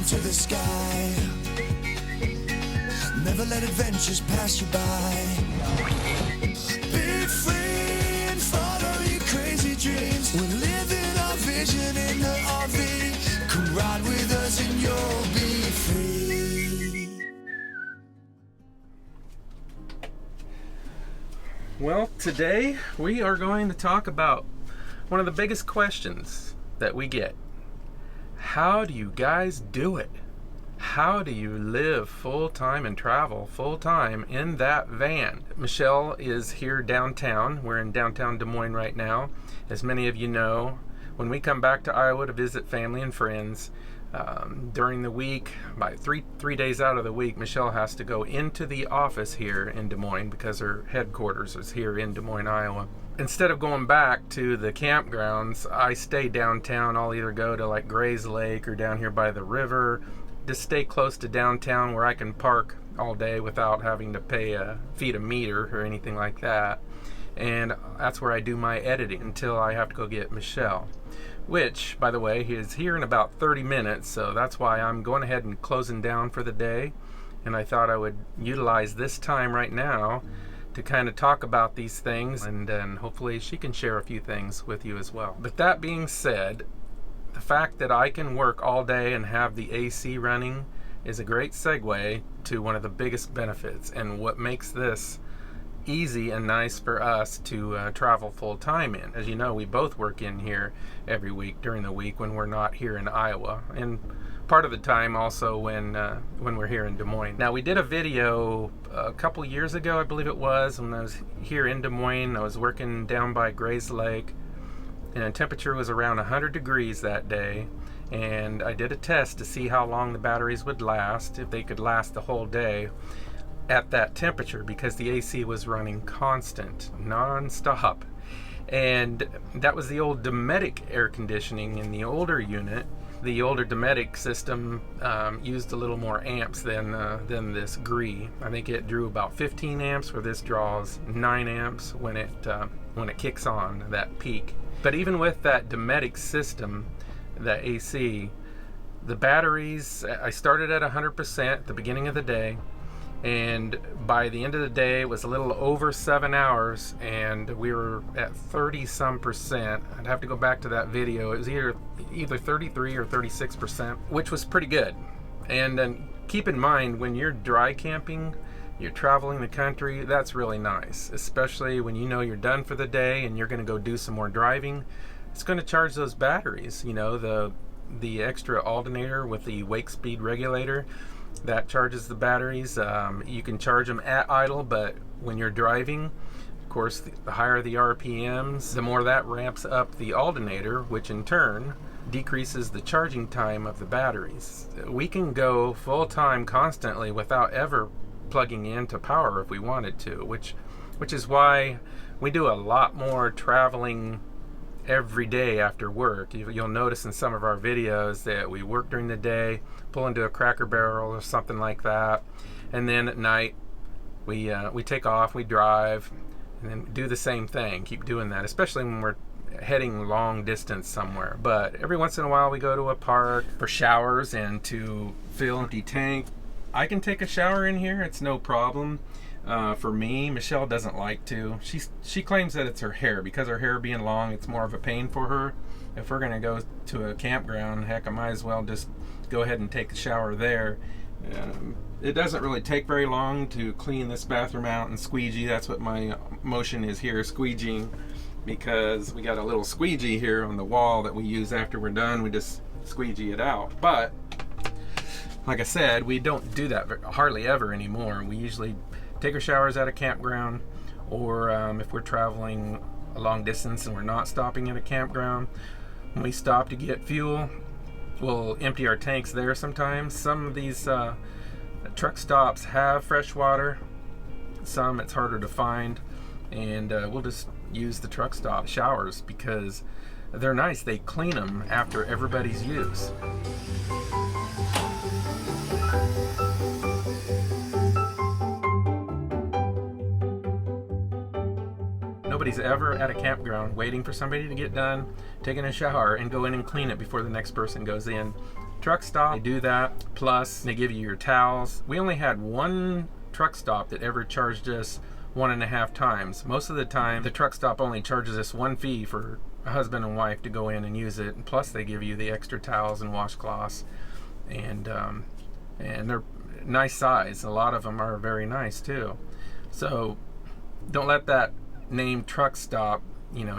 to the sky. Never let adventures pass you by. Be free and follow your crazy dreams. We're living our vision in the RV. Come ride with us and you'll be free. Well, today we are going to talk about one of the biggest questions that we get. How do you guys do it? How do you live full-time and travel full-time in that van? Michelle is here downtown. We're in downtown Des Moines right now. As many of you know, when we come back to Iowa to visit family and friends, during the week, by three days out of the week, Michelle has to go into the office here in Des Moines because her headquarters is here in Des Moines, Iowa. Instead of going back to the campgrounds, I stay downtown. I'll either go to like Gray's Lake or down here by the river. Just stay close to downtown where I can park all day without having to feed a meter or anything like that. And that's where I do my editing until I have to go get Michelle, which, by the way, he is here in about 30 minutes, so that's why I'm going ahead and closing down for the day. And I thought I would utilize this time right now to kind of talk about these things, and then hopefully she can share a few things with you as well. But that being said, the fact that I can work all day and have the AC running is a great segue to one of the biggest benefits and what makes this easy and nice for us to travel full-time in. As you know, we both work in here every week during the week when we're not here in Iowa, and part of the time also when we're here in Des Moines. Now, we did a video a couple years ago, I believe it was, when I was here in Des Moines. I was working down by Gray's Lake, and the temperature was around 100 degrees that day, and I did a test to see how long the batteries would last, if they could last the whole day at that temperature, because the AC was running constant, non-stop. And that was the old Dometic air conditioning in the older unit. The older Dometic system used a little more amps than this Gree. I think it drew about 15 amps, where this draws 9 amps when it kicks on that peak. But even with that Dometic system, that AC, the batteries, I started at 100% at the beginning of the day, and by the end of the day it was a little over 7 hours, and we were at 30-some%. I'd have to go back to that video. It was either 33 or 36%, which was pretty good. And then keep in mind, when you're dry camping, you're traveling the country, that's really nice, especially when you know you're done for the day and you're going to go do some more driving. It's going to charge those batteries. You know, the extra alternator with the wake speed regulator, that charges the batteries. You can charge them at idle, but when you're driving, of course, the higher the RPMs, the more that ramps up the alternator, which in turn decreases the charging time of the batteries. We can go full-time constantly without ever plugging into power if we wanted to, which is why we do a lot more traveling every day after work. You'll notice in some of our videos that we work during the day, pull into a Cracker Barrel or something like that, and then at night we take off, we drive, and then do the same thing, keep doing that, especially when we're heading long distance somewhere. But every once in a while we go to a park for showers and to fill empty tank. I can take a shower in here, it's no problem. For me, Michelle doesn't like to. She claims that it's her hair. Because her hair being long, it's more of a pain for her. If we're going to go to a campground, heck, I might as well just go ahead and take a shower there. It doesn't really take very long to clean this bathroom out and squeegee. That's what my motion is here, squeegeeing, because we got a little squeegee here on the wall that we use after we're done. We just squeegee it out. But like I said, we don't do that hardly ever anymore. We usually take our showers at a campground, or if we're traveling a long distance and we're not stopping at a campground, when we stop to get fuel, we'll empty our tanks there sometimes. Some of these truck stops have fresh water, some it's harder to find, and we'll just use the truck stop showers because they're nice. They clean them after everybody's use. Nobody's ever at a campground waiting for somebody to get done taking a shower and go in and clean it before the next person goes in. truck stop, they do that, plus they give you your towels. We only had one truck stop that ever charged us 1.5 times. Most of the time the truck stop only charges us one fee for a husband and wife to go in and use it, and plus they give you the extra towels and washcloths, and they're nice size. A lot of them are very nice too. So don't let that name truck stop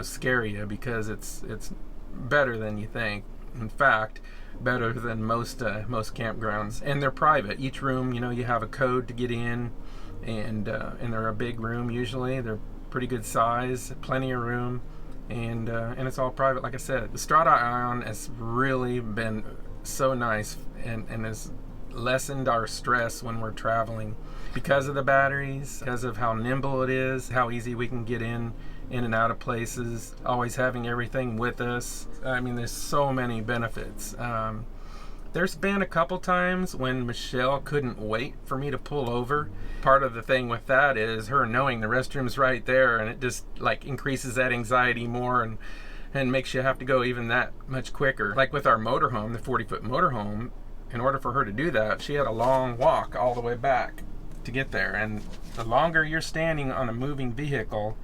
scare you, because it's better than you think. In fact, better than most campgrounds, and they're private. Each room, you have a code to get in, and they're a big room usually. They're pretty good size, plenty of room, and it's all private. Like I said, the Strada-ion has really been so nice, and has lessened our stress when we're traveling because of the batteries, because of how nimble it is, how easy we can get in and out of places, always having everything with us. I mean, there's so many benefits. There's been a couple times when Michelle couldn't wait for me to pull over. Part of the thing with that is her knowing the restroom's right there, and it just like increases that anxiety more, and makes you have to go even that much quicker. Like with our motorhome, the 40-foot motorhome, in order for her to do that, she had a long walk all the way back to get there. And the longer you're standing on a moving vehicle,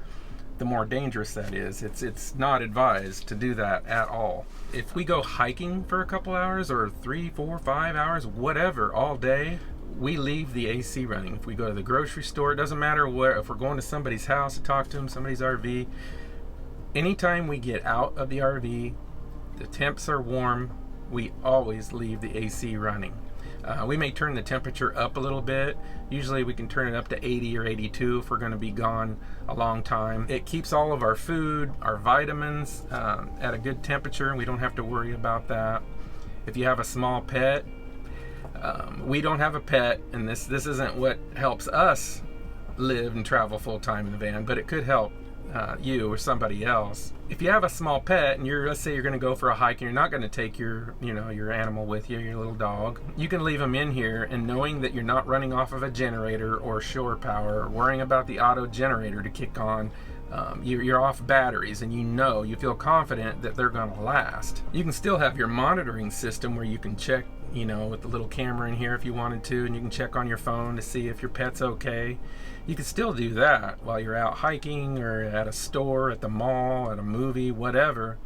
the more dangerous that is. It's not advised to do that at all. If we go hiking for a couple hours, or 3, 4, 5 hours, whatever, all day, we leave the AC running. If we go to the grocery store, it doesn't matter where. If we're going to somebody's house to talk to them, somebody's RV, anytime we get out of the RV, the temps are warm, we always leave the AC running. We may turn the temperature up a little bit. Usually we can turn it up to 80 or 82 if we're going to be gone a long time. It keeps all of our food, our vitamins at a good temperature, and we don't have to worry about that. If you have a small pet, we don't have a pet, and this isn't what helps us live and travel full time in the van, but it could help you or somebody else. If you have a small pet, and let's say you're going to go for a hike, and you're not going to take your animal with you, your little dog, you can leave them in here, and knowing that you're not running off of a generator or shore power, or worrying about the auto generator to kick on, you're off batteries, and you feel confident that they're going to last. You can still have your monitoring system where you can check, with the little camera in here if you wanted to, and you can check on your phone to see if your pet's okay. You can still do that while you're out hiking, or at a store, at the mall, at a movie, whatever.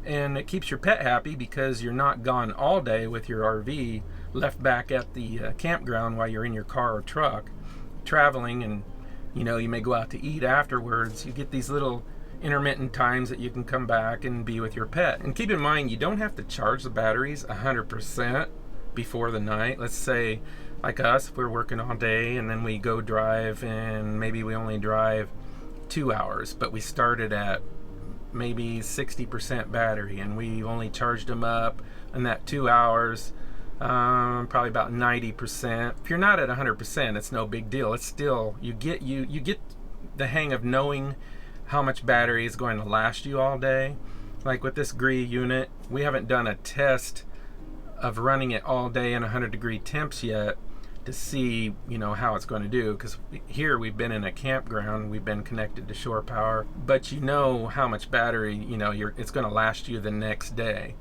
And it keeps your pet happy, because you're not gone all day with your RV left back at the campground while you're in your car or truck traveling, and you may go out to eat afterwards. You get these little intermittent times that you can come back and be with your pet. And keep in mind, you don't have to charge the batteries 100% before the night. Let's say, like us, if we're working all day and then we go drive, and maybe we only drive 2 hours, but we started at maybe 60% battery, and we only charged them up in that 2 hours probably about 90%. If you're not at 100%, it's no big deal. It's still, you get the hang of knowing how much battery is going to last you all day. Like with this Grech unit, we haven't done a test of running it all day in 100-degree temps yet to see how it's going to do, because here we've been in a campground, we've been connected to shore power, but how much battery it's going to last you the next day.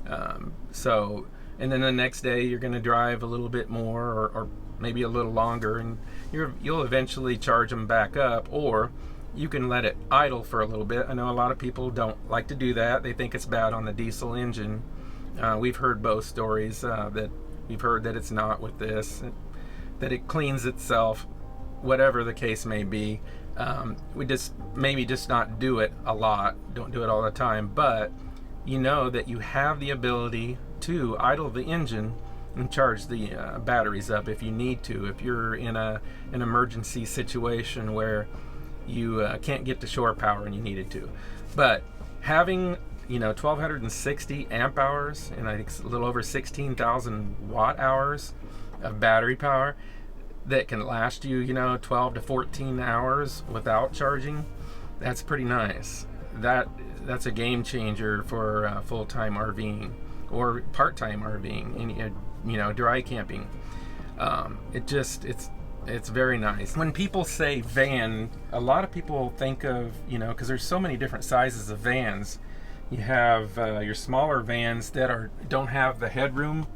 And then the next day you're going to drive a little bit more, or maybe a little longer, and you'll eventually charge them back up, or you can let it idle for a little bit. I know a lot of people don't like to do that. They think it's bad on the diesel engine. We've heard both stories. That we've heard that it's not with this, that it cleans itself, whatever the case may be. We maybe just not do it a lot. Don't do it all the time, but that you have the ability to idle the engine and charge the batteries up if you need to, if you're in an emergency situation where you can't get to shore power and you needed to. But having 1260 amp hours, and I think it's a little over 16,000 watt hours of battery power that can last you 12 to 14 hours without charging, that's pretty nice. That's a game changer for full-time RVing or part-time RVing, dry camping. It's very nice. When people say van, a lot of people think of, because there's so many different sizes of vans. You have your smaller vans that don't have the headroom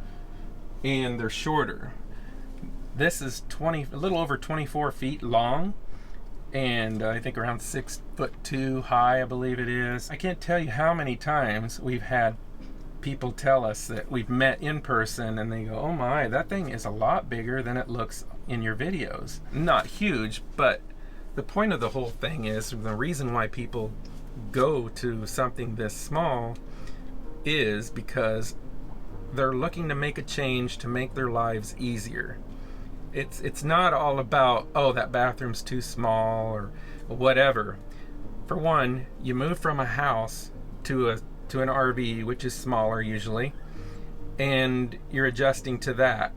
and they're shorter. This is a little over 24 feet long, and I think around 6'2" high, I believe it is. I can't tell you how many times we've had people tell us that we've met in person and they go, oh my, that thing is a lot bigger than it looks in your videos. Not huge, but the point of the whole thing is, the reason why people go to something this small is because they're looking to make a change to make their lives easier. It's not all about, oh, that bathroom's too small or whatever. For one, you move from a house to an RV, which is smaller usually, and you're adjusting to that.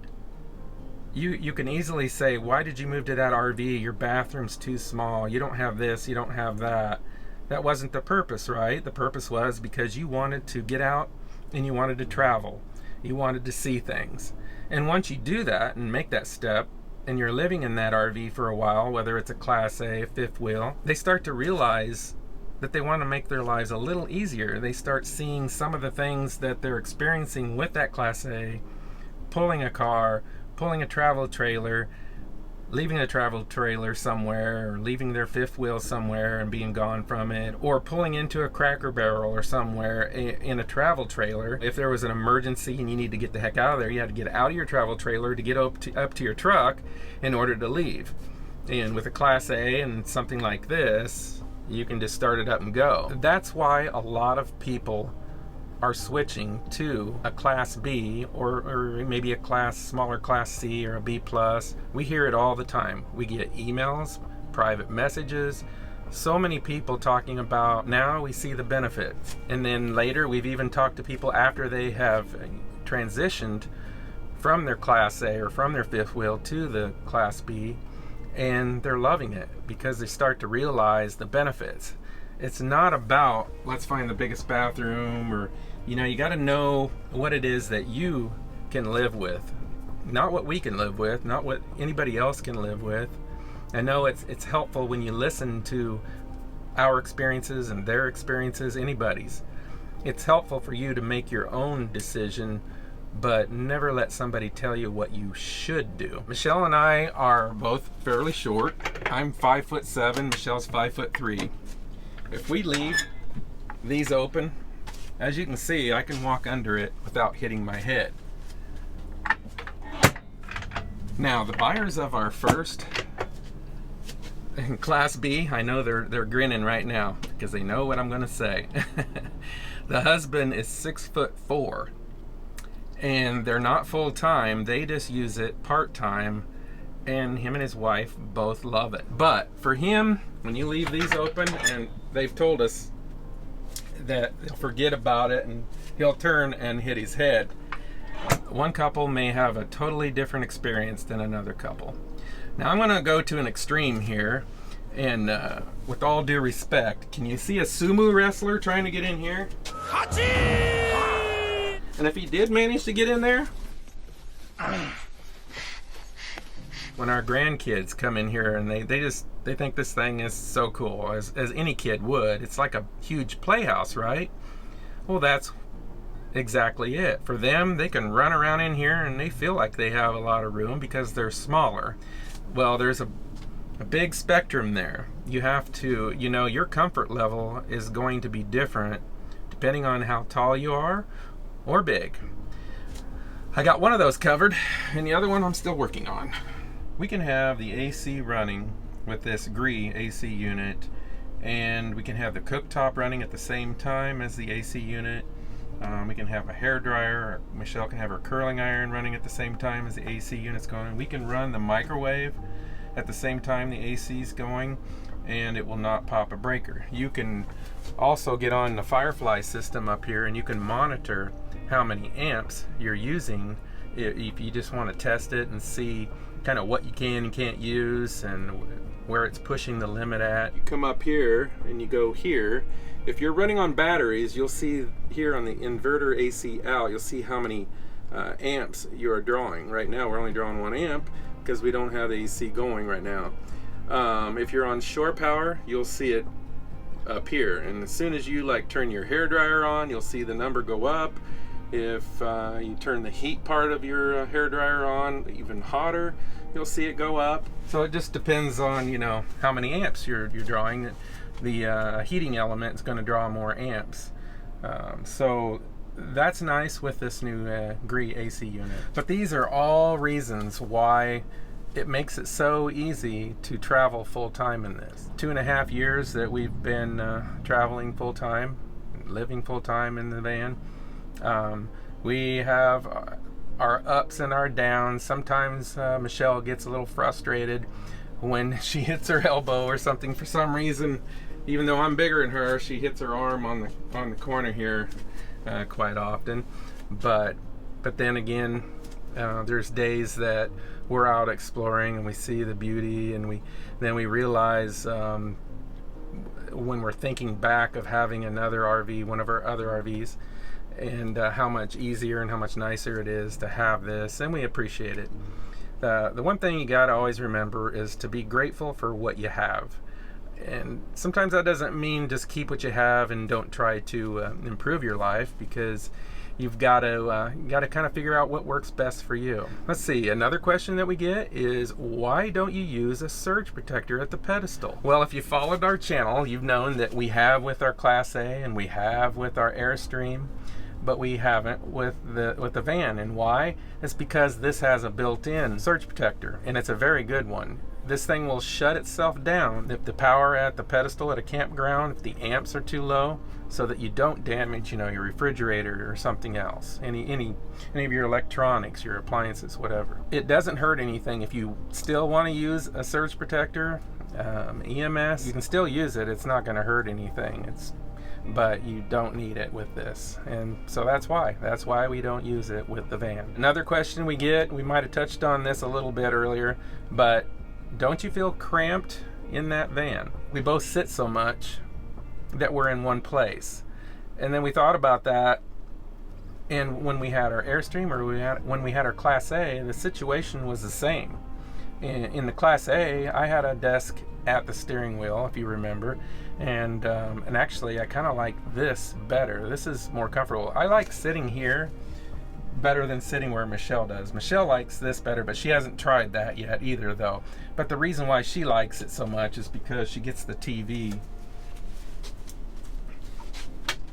You can easily say, why did you move to that RV? Your bathroom's too small. You don't have this, you don't have that. That wasn't the purpose, right? The purpose was because you wanted to get out and you wanted to travel. You wanted to see things. And once you do that and make that step, and you're living in that RV for a while, whether it's a Class A, fifth wheel, they start to realize that they want to make their lives a little easier. They start seeing some of the things that they're experiencing with that Class A, pulling a car, pulling a travel trailer, leaving a travel trailer somewhere, or leaving their fifth wheel somewhere and being gone from it, or pulling into a Cracker Barrel or somewhere in a travel trailer. If there was an emergency and you need to get the heck out of there, you had to get out of your travel trailer to get up to your truck in order to leave. And with a Class A and something like this, you can just start it up and go. That's why a lot of people are switching to a Class B or maybe a smaller Class C or a B+. We hear it all the time. We get emails, private messages, so many people talking about, now we see the benefit. And then later we've even talked to people after they have transitioned from their Class A or from their fifth wheel to the Class B, and they're loving it because they start to realize the benefits. It's not about, let's find the biggest bathroom, or, you got to know what it is that you can live with. Not what we can live with, not what anybody else can live with. I know it's helpful when you listen to our experiences and their experiences, anybody's. It's helpful for you to make your own decision, but never let somebody tell you what you should do. Michelle and I are both fairly short. I'm 5'7", Michelle's 5'3". If we leave these open, as you can see, I can walk under it without hitting my head. Now, the buyers of our first Class B, I know they're grinning right now because they know what I'm going to say. The husband is 6'4", and they're not full-time. They just use it part-time, and him and his wife both love it. But for him, when you leave these open, and they've told us that he'll forget about it and he'll turn and hit his head. One couple may have a totally different experience than another couple. Now I'm going to go to an extreme here, and with all due respect, can you see a sumo wrestler trying to get in here? And if he did manage to get in there, when our grandkids come in here and they think this thing is so cool, as any kid would. It's like a huge playhouse, right? Well, that's exactly it. For them, they can run around in here and they feel like they have a lot of room because they're smaller. Well, there's a big spectrum there. You have to, your comfort level is going to be different depending on how tall you are or big. I got one of those covered, and the other one I'm still working on. We can have the AC running with this Grech AC unit, and we can have the cooktop running at the same time as the AC unit. We can have a hair dryer. Michelle can have her curling iron running at the same time as the AC unit's going. We can run the microwave at the same time the AC is going, and it will not pop a breaker. You can also get on the Firefly system up here, and you can monitor how many amps you're using if you just want to test it and see kind of what you can and can't use and where it's pushing the limit at. You come up here and you go here. If you're running on batteries, you'll see here on the inverter AC out, you'll see how many amps you are drawing. Right now we're only drawing 1 amp because we don't have the AC going right now. If you're on shore power, you'll see it up here, and as soon as you turn your hair dryer on, you'll see the number go up. If you turn the heat part of your hairdryer on even hotter, you'll see it go up. So it just depends on, you know, how many amps you're drawing. The heating element is going to draw more amps. So that's nice with this new Grech AC unit. But these are all reasons why it makes it so easy to travel full-time in this. 2.5 years that we've been traveling full-time, living full-time in the van. We have our ups and our downs. Sometimes Michelle gets a little frustrated when she hits her elbow or something for some reason. Even though I'm bigger than her, she hits her arm on the corner here quite often. But then again, there's days that we're out exploring and we see the beauty, and then we realize when we're thinking back of having another RV, one of our other RVs, and how much easier and how much nicer it is to have this, and we appreciate it. The one thing you gotta always remember is to be grateful for what you have. And sometimes that doesn't mean just keep what you have and don't try to improve your life, because you've got to kind of figure out what works best for you. Let's see, another question that we get is, why don't you use a surge protector at the pedestal? Well, if you followed our channel, you've known that we have with our Class A and we have with our Airstream, but we haven't with the van. And why? It's because this has a built-in surge protector, and it's a very good one. This thing will shut itself down if the power at the pedestal at a campground, if the amps are too low, so that you don't damage, you know, your refrigerator or something else, any of your electronics, your appliances, whatever. It doesn't hurt anything. If you still want to use a surge protector, EMS, you can still use it. It's not going to hurt anything. But you don't need it with this, and so that's why we don't use it with the van. Another question we get, we might have touched on this a little bit earlier, but don't you feel cramped in that van? We both sit so much that we're in one place. And then we thought about that, and when we had our Airstream or when we had our Class A, the situation was the same. In the Class A, I had a desk at the steering wheel, if you remember, and actually I kind of like this better. This is more comfortable. I like sitting here better than sitting where Michelle does. Michelle likes this better, but she hasn't tried that yet either, though. But the reason why she likes it so much is because she gets the TV.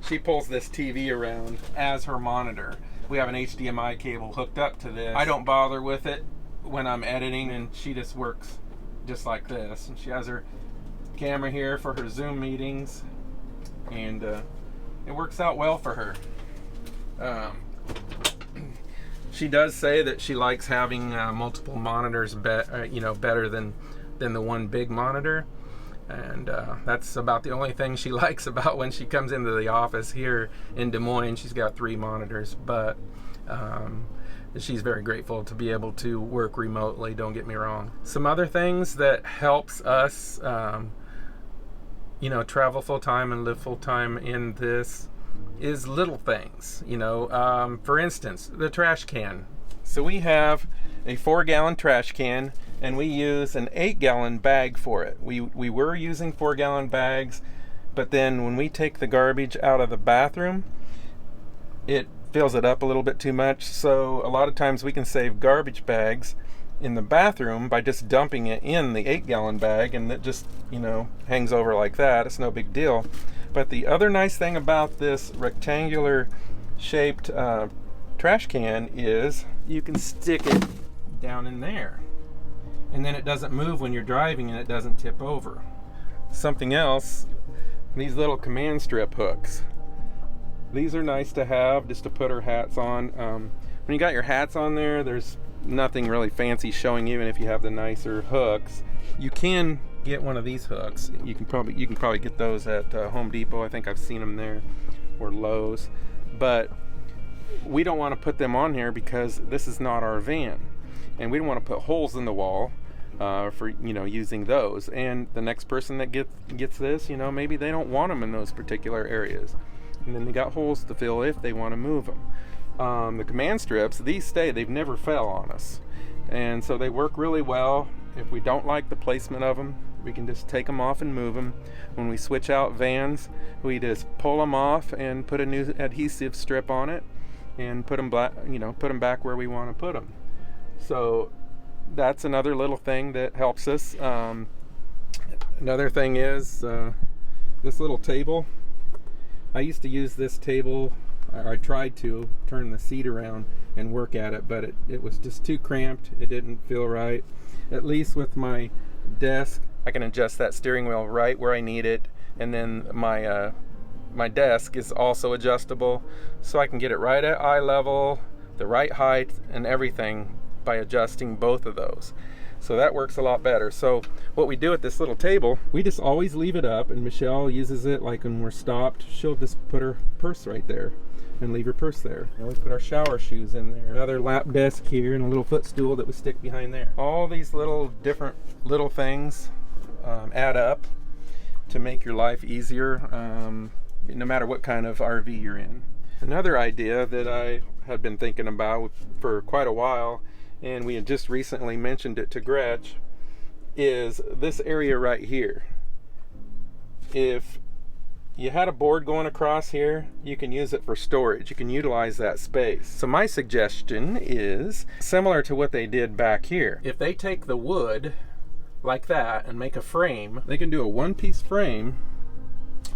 She pulls this TV around as her monitor. We have an HDMI cable hooked up to this. I don't bother with it when I'm editing, and she just works just like this. And she has her camera here for her Zoom meetings, and it works out well for her. She does say that she likes having multiple monitors better than the one big monitor, and that's about the only thing she likes about when she comes into the office here in Des Moines. She's got 3 monitors, but she's very grateful to be able to work remotely, don't get me wrong. Some other things that helps us travel full-time and live full-time in this is little things, for instance, the trash can. So we have a 4-gallon trash can, and we use an 8-gallon bag for it. We were using 4-gallon bags, but then when we take the garbage out of the bathroom, it fills it up a little bit too much. So a lot of times we can save garbage bags in the bathroom by just dumping it in the 8-gallon bag, and it just hangs over like that. It's no big deal. But the other nice thing about this rectangular shaped trash can is you can stick it down in there, and then it doesn't move when you're driving, and it doesn't tip over. Something else, these little command strip hooks. These are nice to have just to put our hats on. When you got your hats on there, there's nothing really fancy showing, even if you have the nicer hooks. You can get one of these hooks. You can probably get those at Home Depot. I think I've seen them there, or Lowe's. But we don't want to put them on here because this is not our van, and we don't want to put holes in the wall for using those. And the next person that gets this, maybe they don't want them in those particular areas, and then they got holes to fill if they want to move them. The command strips, these stay. They've never fell on us, and so they work really well. If we don't like the placement of them, we can just take them off and move them. When we switch out vans, we just pull them off and put a new adhesive strip on it, and put them back where we want to put them. So that's another little thing that helps us. Another thing is this little table. I used to use this table, or I tried to turn the seat around and work at it, but it was just too cramped. It didn't feel right. At least with my desk, I can adjust that steering wheel right where I need it, and then my desk is also adjustable, so I can get it right at eye level, the right height, and everything by adjusting both of those. So that works a lot better. So what we do at this little table, we just always leave it up, and Michelle uses it like when we're stopped. She'll just put her purse right there and leave her purse there. And we put our shower shoes in there. Another lap desk here and a little footstool that we stick behind there. All these different little things add up to make your life easier, no matter what kind of RV you're in. Another idea that I had been thinking about for quite a while, and we had just recently mentioned it to Grech, is this area right here. If you had a board going across here, you can use it for storage. You can utilize that space. So my suggestion is similar to what they did back here. If they take the wood like that and make a frame, they can do a one-piece frame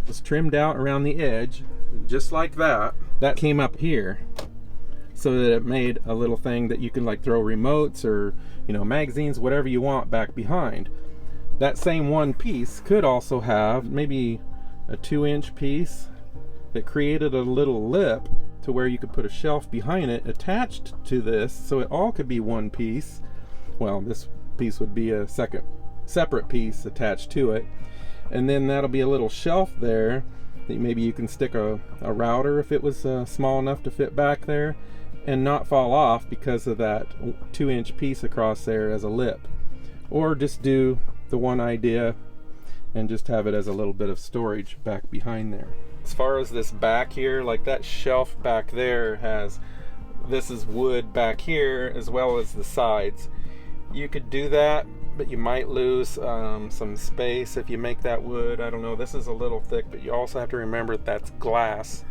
that's trimmed out around the edge, just like that. That came up here, so that it made a little thing that you can like throw remotes or, you know, magazines, whatever you want back behind. That same one piece could also have maybe a 2-inch piece that created a little lip to where you could put a shelf behind it attached to this, so it all could be one piece. Well, this piece would be a separate piece attached to it, and then that'll be a little shelf there that maybe you can stick a router if it was small enough to fit back there and not fall off because of that 2-inch piece across there as a lip. Or just do the one idea and just have it as a little bit of storage back behind there. As far as this back here, like that shelf back there this is wood back here as well as the sides. You could do that, but you might lose some space if you make that wood. I don't know, this is a little thick, but you also have to remember that's glass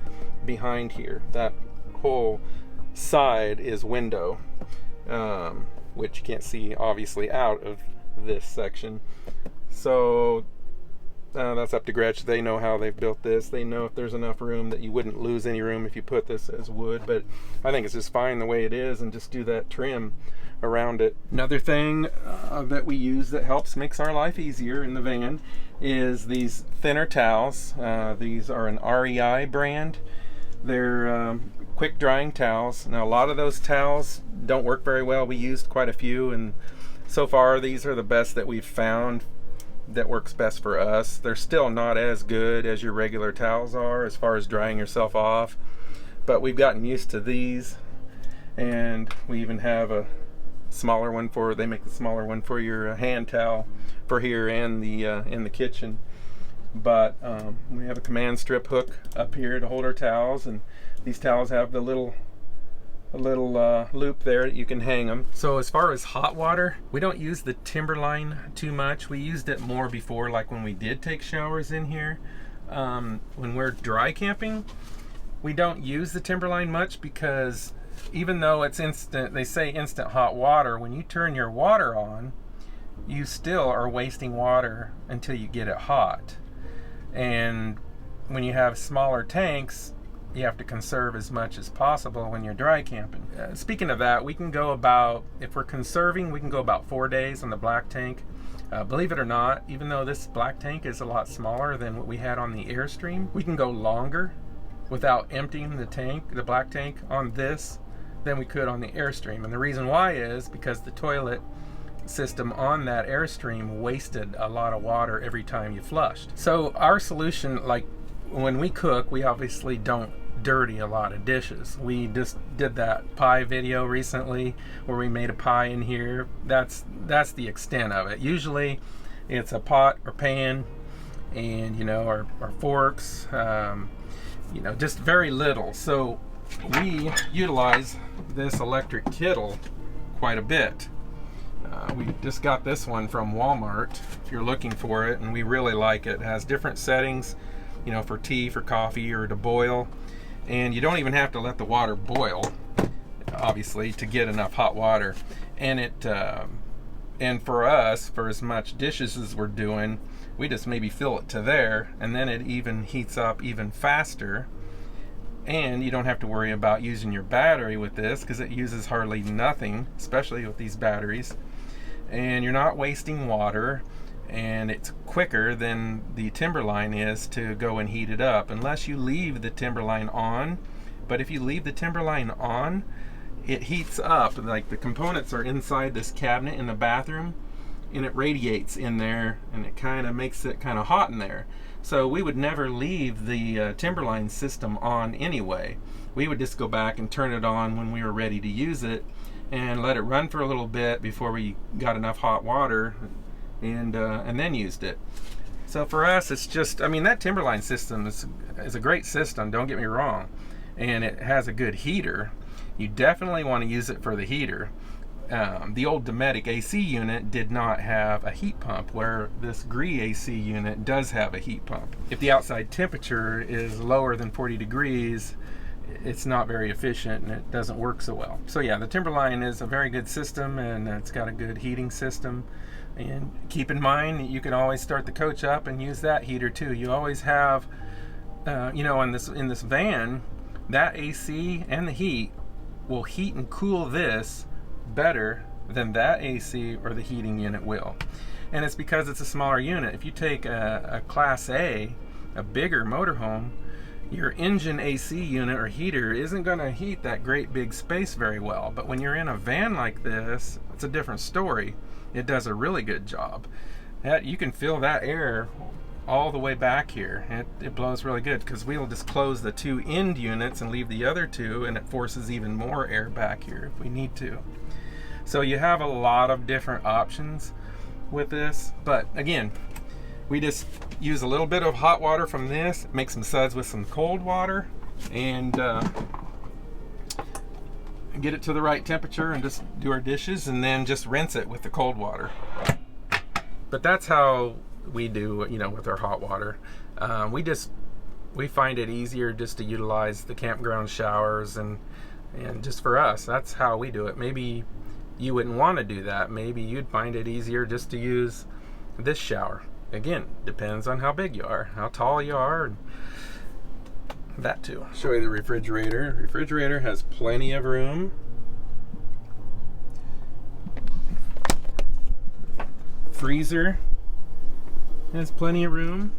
behind here. That whole side is window, which you can't see obviously out of this section. So that's up to Grech. They know how they've built this. They know if there's enough room that you wouldn't lose any room if you put this as wood, but I think it's just fine the way it is, and just do that trim around it. Another thing that we use that makes our life easier in the van is these thinner towels. These are an REI brand. They're quick drying towels. Now a lot of those towels don't work very well. We used quite a few, and so far these are the best that we've found that works best for us. They're still not as good as your regular towels are as far as drying yourself off, but we've gotten used to these, and we even have a smaller one they make the smaller one for your hand towel for here and the in the kitchen. But we have a command strip hook up here to hold our towels, and these towels have the little loop there that you can hang them. So as far as hot water, we don't use the Timberline too much. We used it more before, like when we did take showers in here. When we're dry camping, we don't use the Timberline much, because even though it's instant, they say instant hot water, when you turn your water on, you still are wasting water until you get it hot. And when you have smaller tanks, you have to conserve as much as possible when you're dry camping. Speaking of that, we can go about, if we're conserving, we can go about 4 days on the black tank. Believe it or not, even though this black tank is a lot smaller than what we had on the Airstream, we can go longer without emptying the black tank on this than we could on the Airstream. And the reason why is because the toilet system on that Airstream wasted a lot of water every time you flushed. So our solution, like when we cook, we obviously don't dirty a lot of dishes. We just did that pie video recently where we made a pie in here. That's the extent of it. Usually it's a pot or pan, and our forks, just very little. So we utilize this electric kettle quite a bit. We just got this one from Walmart if you're looking for it, and we really like it. It has different settings, for tea, for coffee, or to boil. and you don't even have to let the water boil, obviously, to get enough hot water. And and for us, for as much dishes as we're doing, we just maybe fill it to there, and then it even heats up even faster. And you don't have to worry about using your battery with this, because it uses hardly nothing, especially with these batteries. And you're not wasting water, and it's quicker than the Timberline is to go and heat it up, unless you leave the Timberline on. But if you leave the Timberline on, it heats up. Like, the components are inside this cabinet in the bathroom, and it radiates in there, and it kind of makes it kind of hot in there. So we would never leave the Timberline system on anyway. We would just go back and turn it on when we were ready to use it, and let it run for a little bit before we got enough hot water, and then used it. So for us, it's just, I mean, that Timberline system is a great system, don't get me wrong, and it has a good heater. You definitely want to use it for the heater. The old Dometic AC unit did not have a heat pump, where this Grech AC unit does have a heat pump. If the outside temperature is lower than 40 degrees, it's not very efficient and it doesn't work so well. So yeah, the Timberline is a very good system, and it's got a good heating system. And keep in mind, you can always start the coach up and use that heater too. You always have, you know, in this van, that AC and the heat will heat and cool this better than that AC or the heating unit will. And it's because it's a smaller unit. If you take a Class A, a bigger motorhome, your engine AC unit or heater isn't going to heat that great big space very well. But when you're in a van like this, it's a different story. It does a really good job. You can feel that air all the way back here. It blows really good, because we'll just close the two end units and leave the other two, and it forces even more air back here if we need to. So you have a lot of different options with this, but again, we just use a little bit of hot water from this, make some suds with some cold water, and get it to the right temperature, and just do our dishes, and then just rinse it with the cold water. But that's how we do, you know, with our hot water. We find it easier just to utilize the campground showers, and just for us, that's how we do it. Maybe you wouldn't want to do that. Maybe you'd find it easier just to use this shower. Again, depends on how big you are, how tall you are, and that too. Show you the refrigerator. Refrigerator has plenty of room. Freezer has plenty of room.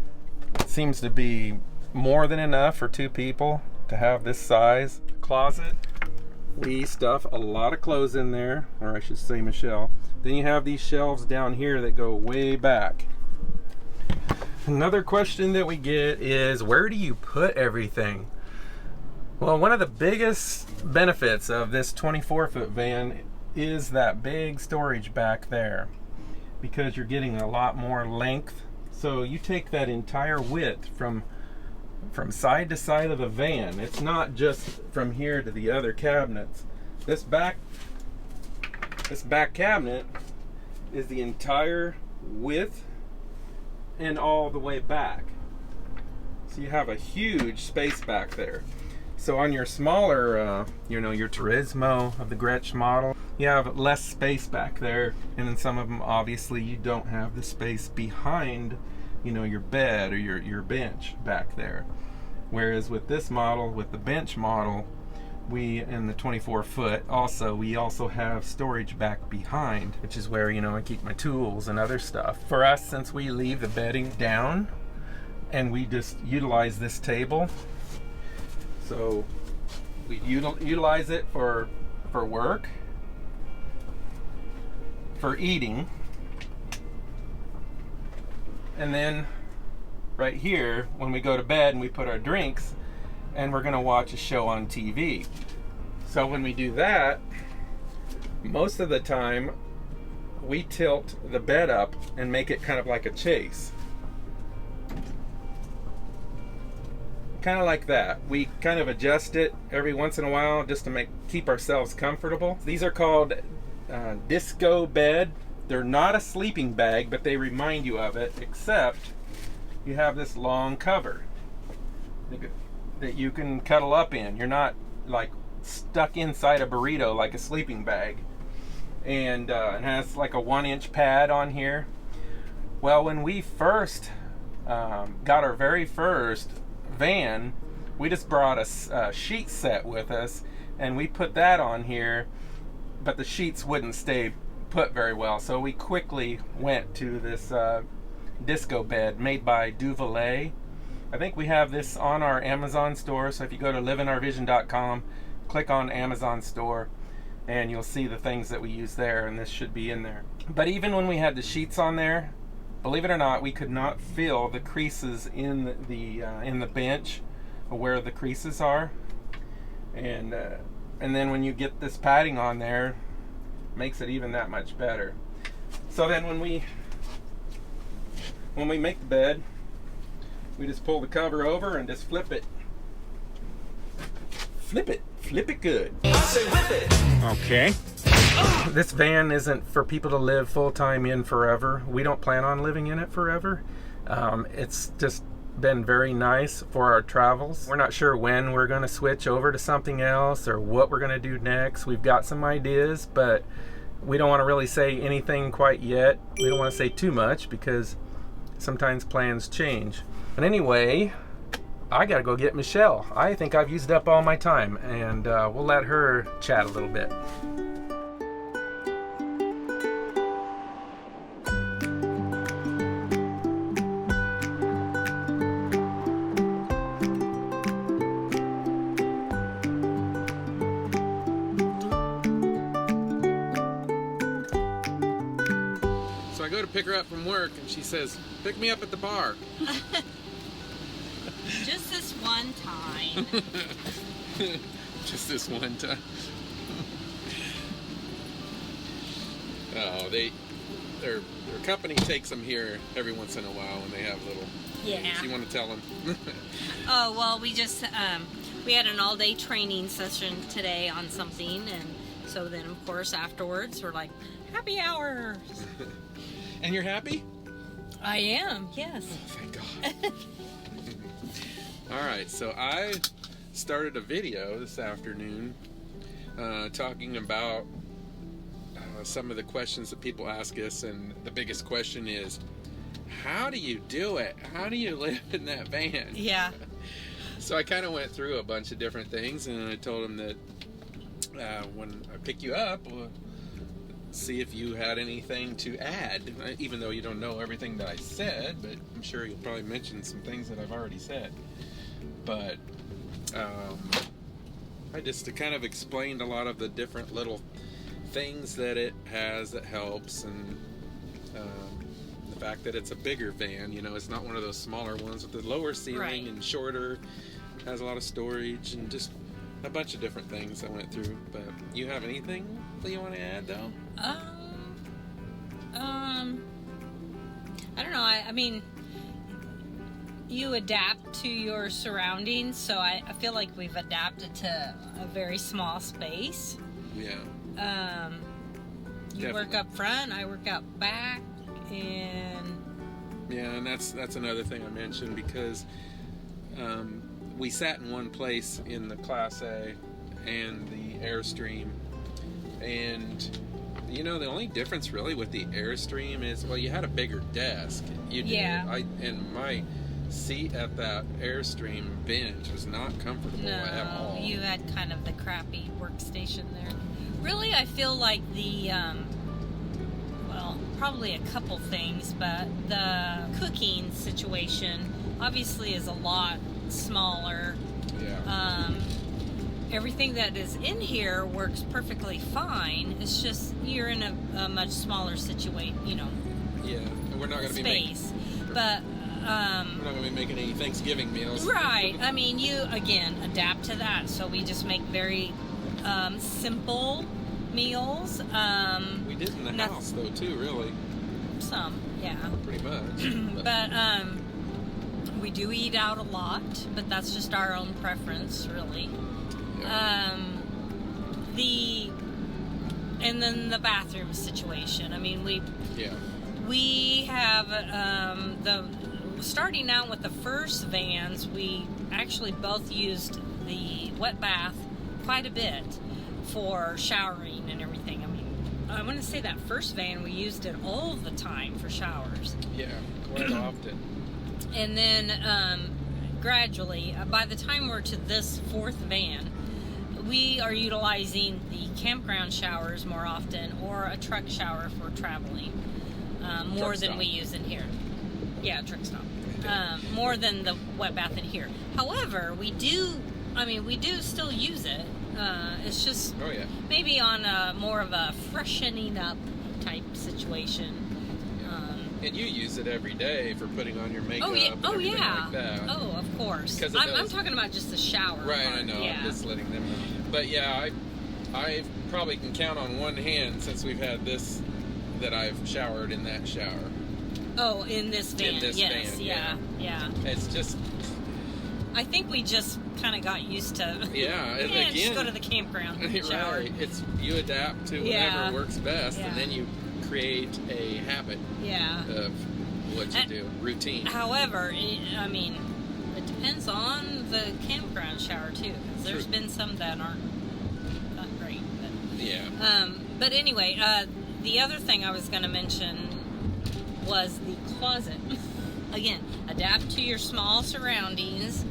It seems to be more than enough for two people to have this size. Closet, we stuff a lot of clothes in there, or I should say Michelle. Then you have these shelves down here that go way back. Another question that we get is, where do you put everything? Well, one of the biggest benefits of this 24-foot van is that big storage back there, because you're getting a lot more length. So you take that entire width from side to side of the van. It's not just from here to the other cabinets. This back cabinet is the entire width and all the way back. So you have a huge space back there. So on your smaller, you know, your Turismo of the Grech model, you have less space back there, and in some of them, obviously, you don't have the space behind, you know, your bed or your bench back there. Whereas with this model, with the bench model, in the 24-foot, we also have storage back behind, which is where, you know, I keep my tools and other stuff. For us, since we leave the bedding down and we just utilize this table, so we utilize it for work, for eating, and then right here, when we go to bed and we put our drinks, and we're gonna watch a show on TV. So when we do that, most of the time, we tilt the bed up and make it kind of like a chase. Kind of like that. We kind of adjust it every once in a while just to keep ourselves comfortable. These are called disco bed. They're not a sleeping bag, but they remind you of it, except you have this long cover. that you can cuddle up in. You're not like stuck inside a burrito like a sleeping bag. And it has like a 1-inch pad on here. Well, when we first got our very first van, we just brought a sheet set with us, and we put that on here, but the sheets wouldn't stay put very well, so we quickly went to this disco bed made by Duvalet. I think we have this on our Amazon store, so if you go to LivinRVision.com, click on Amazon store, and you'll see the things that we use there, and this should be in there. But even when we had the sheets on there, believe it or not, we could not feel the creases in the bench where the creases are, and then when you get this padding on there, it makes it even that much better. So then when we make the bed, we just pull the cover over and just flip it. Flip it good. I say whip it. Okay. This van isn't for people to live full-time in forever. We don't plan on living in it forever. It's just been very nice for our travels. We're not sure when we're going to switch over to something else or what we're going to do next. We've got some ideas, but we don't want to really say anything quite yet. We don't want to say too much because sometimes plans change. But anyway, I gotta go get Michelle. I think I've used up all my time, and we'll let her chat a little bit. So I go to pick her up from work, and she says, "Pick me up at the bar." Just this one time. Just this one time. Oh, their company takes them here every once in a while when they have little. Yeah. You want to tell them? Oh, well, we just we had an all-day training session today on something, and so then of course afterwards we're like, happy hour. And you're happy? I am, yes. Oh, thank God. All right, so I started a video this afternoon talking about some of the questions that people ask us, and the biggest question is, how do you do it? How do you live in that van? Yeah. So I kind of went through a bunch of different things, and I told them that when I pick you up, we'll see if you had anything to add, even though you don't know everything that I said, but I'm sure you'll probably mention some things that I've already said. But I just kind of explained a lot of the different little things that it has that helps, and the fact that it's a bigger van. You know, it's not one of those smaller ones with the lower ceiling, Right. and shorter, has a lot of storage, and just a bunch of different things I went through. But you have anything that you want to add, though? I don't know. I mean, you adapt to your surroundings, so I feel like we've adapted to a very small space. Yeah. You work up front, I work out back, and yeah, and that's another thing I mentioned, because we sat in one place in the Class A and the Airstream, and you know, the only difference really with the Airstream is, well, you had a bigger desk. You did. Yeah. And my seat at that Airstream bench was not comfortable at all. No, you had kind of the crappy workstation there. Really, I feel like the, well, probably a couple things, but the cooking situation obviously is a lot smaller. Yeah. Everything that is in here works perfectly fine. It's just you're in a much smaller situation, you know. Yeah, and we're not going to be space. But we're not going to be making any Thanksgiving meals. right. I mean, you again adapt to that. So we just make very simple meals. We did in the house though too, really. Some, yeah. Pretty much. But we do eat out a lot, but that's just our own preference, really. Yeah. And then the bathroom situation. I mean, we have starting out with the first vans, we actually both used the wet bath quite a bit for showering and everything. I mean, I want to say that first van we used it all the time for showers. Yeah, quite often. And then gradually, by the time we're to this fourth van, we are utilizing the campground showers more often, or a truck shower if we're traveling, more Truck than stop. we use in here. Yeah, truck stop. More than the wet bath in here. However, we do still use it. It's just Oh yeah. maybe on more of a freshening up type situation. And you use it every day for putting on your makeup. Oh yeah, and oh everything yeah. like that. Oh, of course. 'Cause it I'm does. talking about just the shower. Right, part. I know. Yeah. I'm just letting them know. But yeah, I probably can count on one hand since we've had this that I've showered in that shower. Oh, in this van. In this yes, van, yeah. It's just, I think we just kind of got used to. yeah. And Yeah, again, just go to the campground and shower. right. It's you adapt to whatever Yeah. works best, Yeah. and then you create a habit Yeah. of what you And- do, routine. However, it depends on the campground shower too. 'Cause there's True. been some that aren't that great. Yeah. But anyway, the other thing I was going to mention was the closet. Again, adapt to your small surroundings.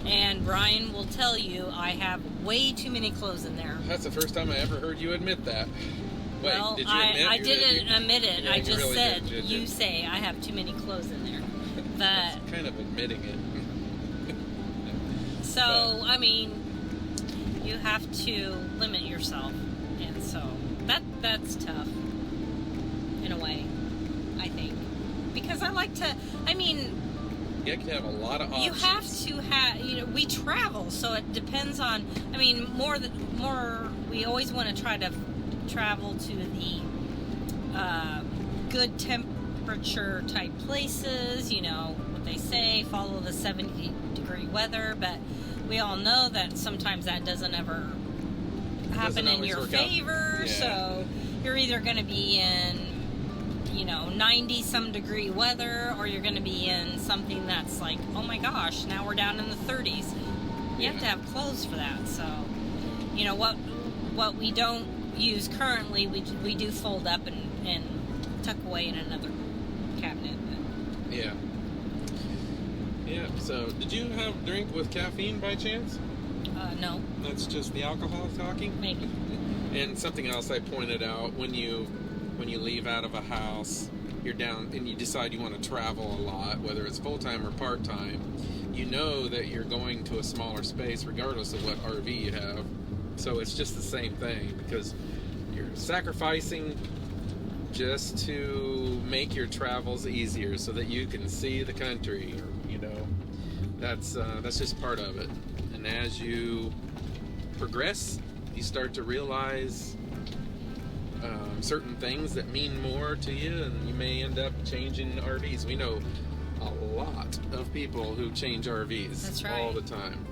And Brian will tell you I have way too many clothes in there. That's the first time I ever heard you admit that. Wait, Well, did you admit I you- didn't you- admit it. Yeah, I you just really said, did, you say I have too many clothes in there. But, That's kind of admitting it. so, I mean, you have to limit yourself. And so, that's tough. In a way, I think. Because I like to, You have to have a lot of options. you have to have, we travel, so it depends on, we always want to try to travel to the good temperature type places, what they say, follow the 70-degree weather, but we all know that sometimes that doesn't ever happen in always your work out. favor, Yeah. so you're either going to be in 90-some degree weather, or you're going to be in something that's like, oh my gosh, now we're down in the 30s. You have to have clothes for that. So, what we don't use currently, we do fold up and tuck away in another cabinet. Yeah. Yeah, so did you have a drink with caffeine by chance? No, That's just the alcohol talking? maybe. And something else I pointed out, when you leave out of a house, you're down and you decide you want to travel a lot, whether it's full-time or part-time, you know that you're going to a smaller space regardless of what RV you have. So it's just the same thing, because you're sacrificing just to make your travels easier so that you can see the country, that's just part of it. And as you progress, you start to realize certain things that mean more to you, and you may end up changing RVs. We know a lot of people who change RVs. That's right. All the time.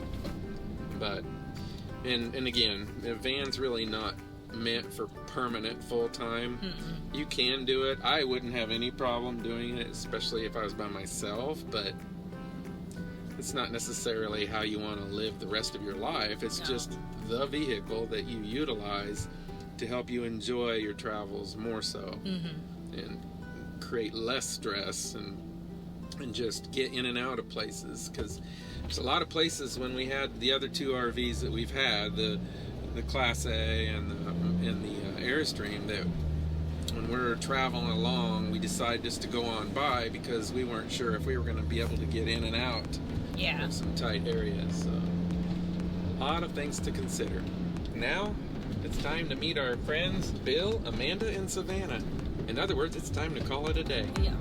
But and again, the van's really not meant for permanent full-time. Mm-mm. You can do it. I wouldn't have any problem doing it, especially if I was by myself, but it's not necessarily how you want to live the rest of your life. It's No. just the vehicle that you utilize to help you enjoy your travels more so, and create less stress and just get in and out of places. Because there's a lot of places, when we had the other two RVs that we've had, the Class A and the Airstream, that when we're traveling along, we decided just to go on by because we weren't sure if we were going to be able to get in and out Yeah. of some tight areas. So a lot of things to consider. Now it's time to meet our friends Bill, Amanda, and Savannah. In other words, it's time to call it a day. Yeah.